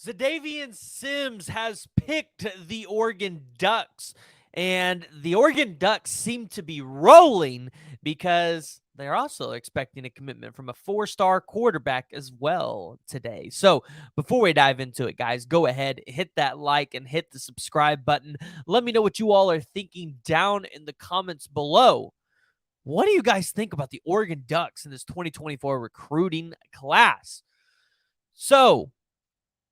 Xadavien Sims has picked the Oregon Ducks, and the Oregon Ducks seem to be rolling because they're also expecting a commitment from a four-star quarterback as well today. So before we dive into it, guys, go ahead, hit that like and hit the subscribe button. Let me know what you all are thinking down in the comments below. What do you guys think about the Oregon Ducks in this 2024 recruiting class? So,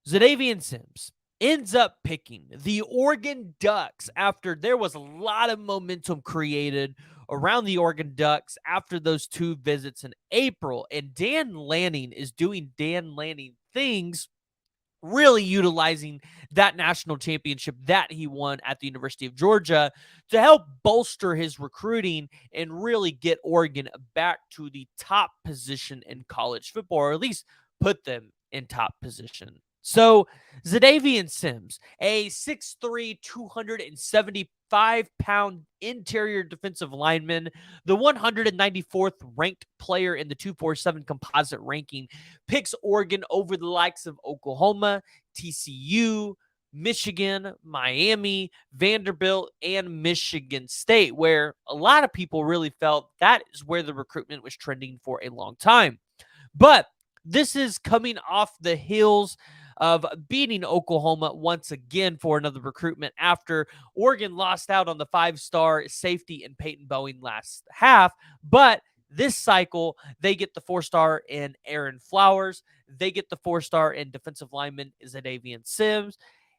Xadavien Sims ends up picking the Oregon Ducks after there was a lot of momentum created around the Oregon Ducks after those two visits in April. And Dan Lanning is doing Dan Lanning things, really utilizing that national championship that he won at the University of Georgia to help bolster his recruiting and really get Oregon back to the top position in college football, or at least put them in top position. So, Xadavien Sims, a 6'3", 275-pound interior defensive lineman, the 194th ranked player in the 247 composite ranking, picks Oregon over the likes of Oklahoma, TCU, Michigan, Miami, Vanderbilt, and Michigan State, where a lot of people really felt that is where the recruitment was trending for a long time. But this is coming off the heels of beating Oklahoma once again for another recruitment after Oregon lost out on the five-star safety in Peyton Bowen last half. But this cycle, they get the four-star in Aaron Flowers. They get the four-star in defensive lineman Xadavien Sims.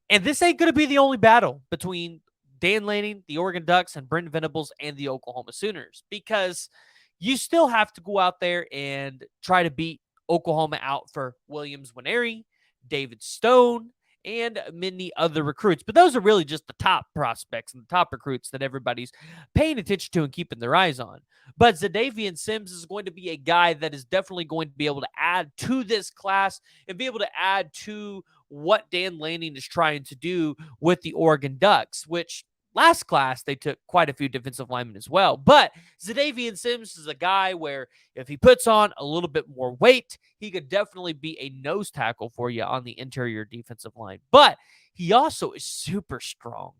And this ain't going to be the only battle between Dan Lanning, the Oregon Ducks, and Brent Venables and the Oklahoma Sooners, because you still have to go out there and try to beat Oklahoma out for Williams Nwaneri, David Stone, and many other recruits. But those are really just the top prospects and the top recruits that everybody's paying attention to and keeping their eyes on. But Xadavien Sims is going to be a guy that is definitely going to be able to add to this class and be able to add to what Dan Lanning is trying to do with the Oregon Ducks, which last class they took quite a few defensive linemen as well. But Xadavien Sims is a guy where if he puts on a little bit more weight, he could definitely be a nose tackle for you on the interior defensive line. But he also is super strong.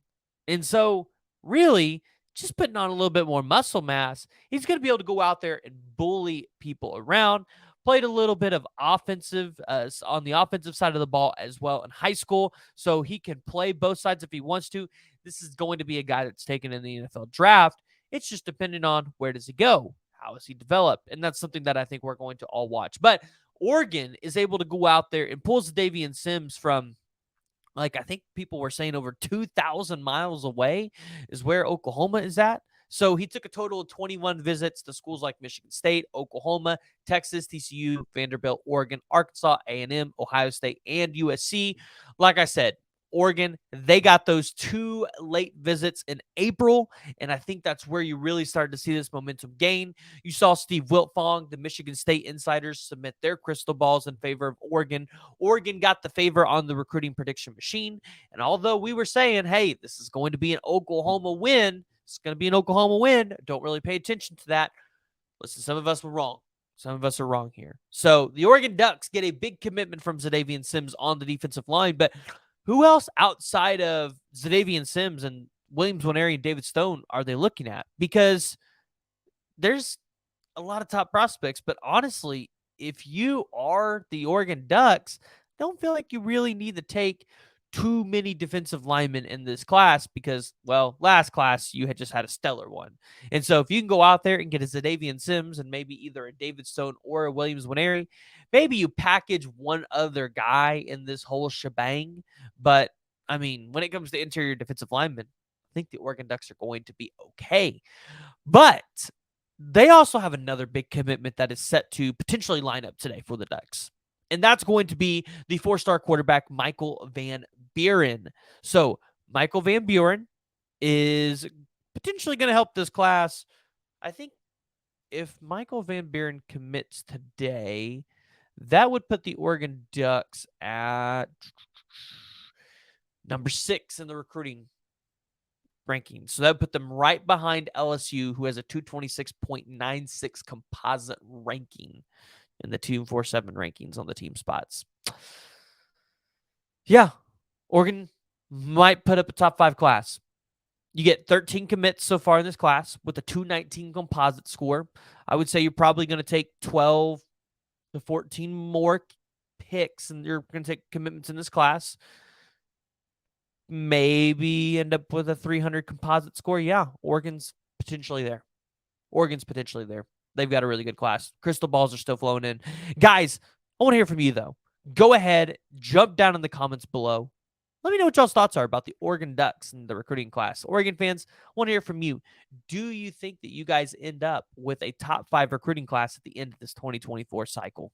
And so, really, just putting on a little bit more muscle mass, he's going to be able to go out there and bully people around. Played a little bit of offensive on the offensive side of the ball as well in high school, so he can play both sides if he wants to. This is going to be a guy that's taken in the NFL draft. It's just depending on where does he go, how does he develop, and that's something that I think we're going to all watch. But Oregon is able to go out there and pull Xadavien Sims from, like, I think people were saying over 2,000 miles away is where Oklahoma is at. So he took a total of 21 visits to schools like Michigan State, Oklahoma, Texas, TCU, Vanderbilt, Oregon, Arkansas, A&M, Ohio State, and USC. Like I said, Oregon, they got those two late visits in April, and I think that's where you really started to see this momentum gain. You saw Steve Wiltfong, the Michigan State insiders, submit their crystal balls in favor of Oregon. Oregon got the favor on the recruiting prediction machine, and although we were saying, hey, this is going to be an Oklahoma win, it's going to be an Oklahoma win, don't really pay attention to that. Listen, some of us were wrong. Some of us are wrong here. So the Oregon Ducks get a big commitment from Xadavien Sims on the defensive line, but who else outside of Xadavien Sims and Williams Nwaneri and David Stone are they looking at? Because there's a lot of top prospects, but honestly, if you are the Oregon Ducks, don't feel like you really need to take too many defensive linemen in this class because, well, last class you had just had a stellar one. And so if you can go out there and get a Xadavien Sims and maybe either a David Stone or a Williams Nwaneri, maybe you package one other guy in this whole shebang. But, I mean, when it comes to interior defensive linemen, I think the Oregon Ducks are going to be okay. But they also have another big commitment that is set to potentially line up today for the Ducks. And that's going to be the four-star quarterback, Michael Van Buren. So Michael Van Buren is potentially going to help this class. I think if Michael Van Buren commits today, that would put the Oregon Ducks at number 6 in the recruiting rankings. So that would put them right behind LSU, who has a 226.96 composite ranking in the 247 rankings on the team spots. Yeah, Oregon might put up a top 5 class. You get 13 commits so far in this class with a 219 composite score. I would say you're probably going to take 12 to 14 more picks, and you're going to take commitments in this class. Maybe end up with a 300 composite score. Yeah, Oregon's potentially there. They've got a really good class. Crystal balls are still flowing in. Guys, I want to hear from you, though. Go ahead, jump down in the comments below. Let me know what y'all's thoughts are about the Oregon Ducks and the recruiting class. Oregon fans, I want to hear from you. Do you think that you guys end up with a top 5 recruiting class at the end of this 2024 cycle?